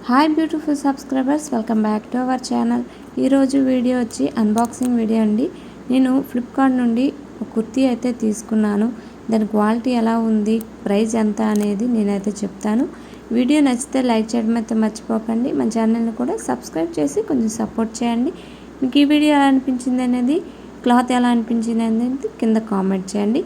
Hi beautiful subscribers, welcome back to our channel. ఈరోజు video వచ్చి unboxing video అండి. నేను ఫ్లిప్కార్ట్ నుండి ఒక కుర్తీ అయితే తీసుకున్నాను. దాని క్వాలిటీ ఎలా ఉంది, ప్రైస్ ఎంత అనేది నేనైతే చెప్తాను. వీడియో నచ్చితే లైక్ చేయడం అయితే మర్చిపోకండి. మన ఛానల్ని కూడా సబ్స్క్రైబ్ చేసి కొంచెం సపోర్ట్ చేయండి. మీకు ఈ వీడియో ఎలా అనిపించింది అనేది, క్లాత్ ఎలా అనిపించింది అనేది కింద కామెంట్ చేయండి.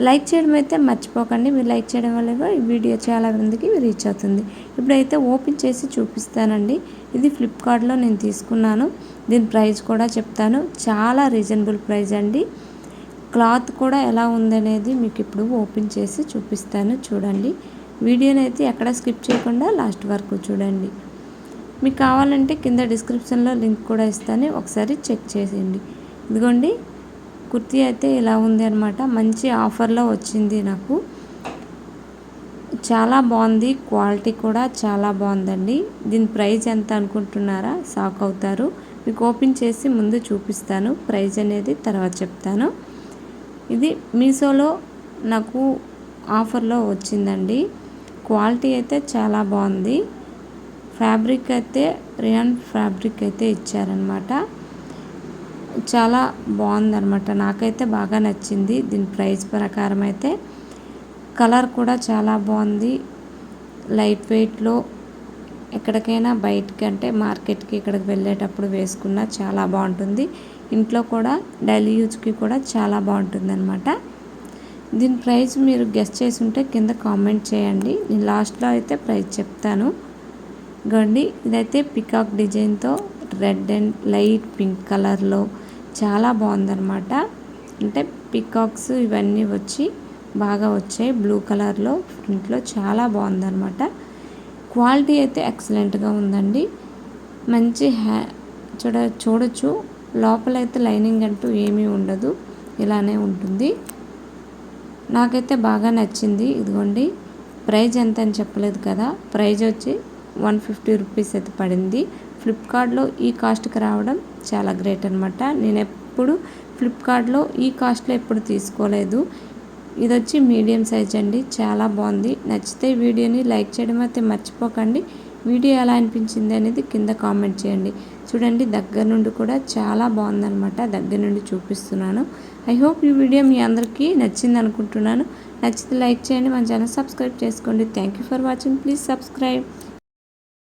లైక్ చేయడం అయితే మర్చిపోకండి. మీరు లైక్ చేయడం వల్ల ఈ వీడియో చాలా మందికి రీచ్ అవుతుంది. ఇప్పుడైతే ఓపెన్ చేసి చూపిస్తానండి. ఇది ఫ్లిప్కార్ట్లో నేను తీసుకున్నాను. దీని ప్రైస్ కూడా చెప్తాను. చాలా రీజనబుల్ ప్రైస్ అండి. క్లాత్ కూడా ఎలా ఉందనేది మీకు ఇప్పుడు ఓపెన్ చేసి చూపిస్తాను. చూడండి, వీడియోని అయితే ఎక్కడ స్కిప్ చేయకుండా లాస్ట్ వరకు చూడండి. మీకు కావాలంటే కింద డిస్క్రిప్షన్లో లింక్ కూడా ఇస్తాను, ఒకసారి చెక్ చేసేయండి. ఇదిగోండి, కుర్తీ అయితే ఇలా ఉంది అనమాట. మంచి ఆఫర్లో వచ్చింది నాకు. చాలా బాగుంది, క్వాలిటీ కూడా చాలా బాగుందండి. దీని ప్రైస్ ఎంత అనుకుంటున్నారా? షాక్ అవుతారు. మీకు ఓపెన్ చేసి ముందు చూపిస్తాను, ప్రైస్ అనేది తర్వాత చెప్తాను. ఇది మీషోలో నాకు ఆఫర్లో వచ్చిందండి. క్వాలిటీ అయితే చాలా బాగుంది. ఫ్యాబ్రిక్ అయితే రియాన్ ఫ్యాబ్రిక్ అయితే ఇచ్చారనమాట. చాలా బాగుందన్నమాట. నాకైతే బాగా నచ్చింది. దీని ప్రైస్ ప్రకారం అయితే కలర్ కూడా చాలా బాగుంది. లైట్ వెయిట్లో ఎక్కడికైనా బయటికి అంటే మార్కెట్కి ఇక్కడికి వెళ్ళేటప్పుడు వేసుకున్నా చాలా బాగుంటుంది. ఇంట్లో కూడా డైలీ యూజ్కి కూడా చాలా బాగుంటుంది అనమాట. దీని ప్రైస్ మీరు గెస్ చేసి ఉంటే కింద కామెంట్ చేయండి. నేను లాస్ట్లో అయితే ప్రైస్ చెప్తాను. గండి, ఇదైతే పికాక్ డిజైన్తో రెడ్ అండ్ లైట్ పింక్ కలర్లో చాలా బాగుందన్నమాట. అంటే పికాక్స్ ఇవన్నీ వచ్చి బాగా వచ్చాయి. బ్లూ కలర్లో ఫ్రంట్లో చాలా బాగుందన్నమాట. క్వాలిటీ అయితే ఎక్సలెంట్గా ఉందండి. మంచి చూడొచ్చు. లోపలైతే లైనింగ్ అంటూ ఏమీ ఉండదు, ఇలానే ఉంటుంది. నాకైతే బాగా నచ్చింది. ఇదిగోండి, ప్రైజ్ ఎంత అని చెప్పలేదు కదా. ప్రైజ్ వచ్చి 150 రూపీస్ అయితే పడింది. ఫ్లిప్కార్ట్లో ఈ కాస్ట్కి రావడం చాలా గ్రేట్ అనమాట. నేను ఎప్పుడు ఫ్లిప్కార్ట్లో ఈ కాస్ట్లో ఎప్పుడు తీసుకోలేదు. ఇది వచ్చి మీడియం సైజ్ అండి. చాలా బాగుంది. నచ్చితే వీడియోని లైక్ చేయడం అయితే మర్చిపోకండి. వీడియో ఎలా అనిపించింది అనేది కింద కామెంట్ చేయండి. చూడండి, దగ్గర నుండి కూడా చాలా బాగుందన్నమాట. దగ్గర నుండి చూపిస్తున్నాను. ఐ హోప్ ఈ వీడియో మీ అందరికీ నచ్చింది అనుకుంటున్నాను. నచ్చితే లైక్ చేయండి, మన ఛానల్ సబ్స్క్రైబ్ చేసుకోండి. Thank you for watching. Please subscribe.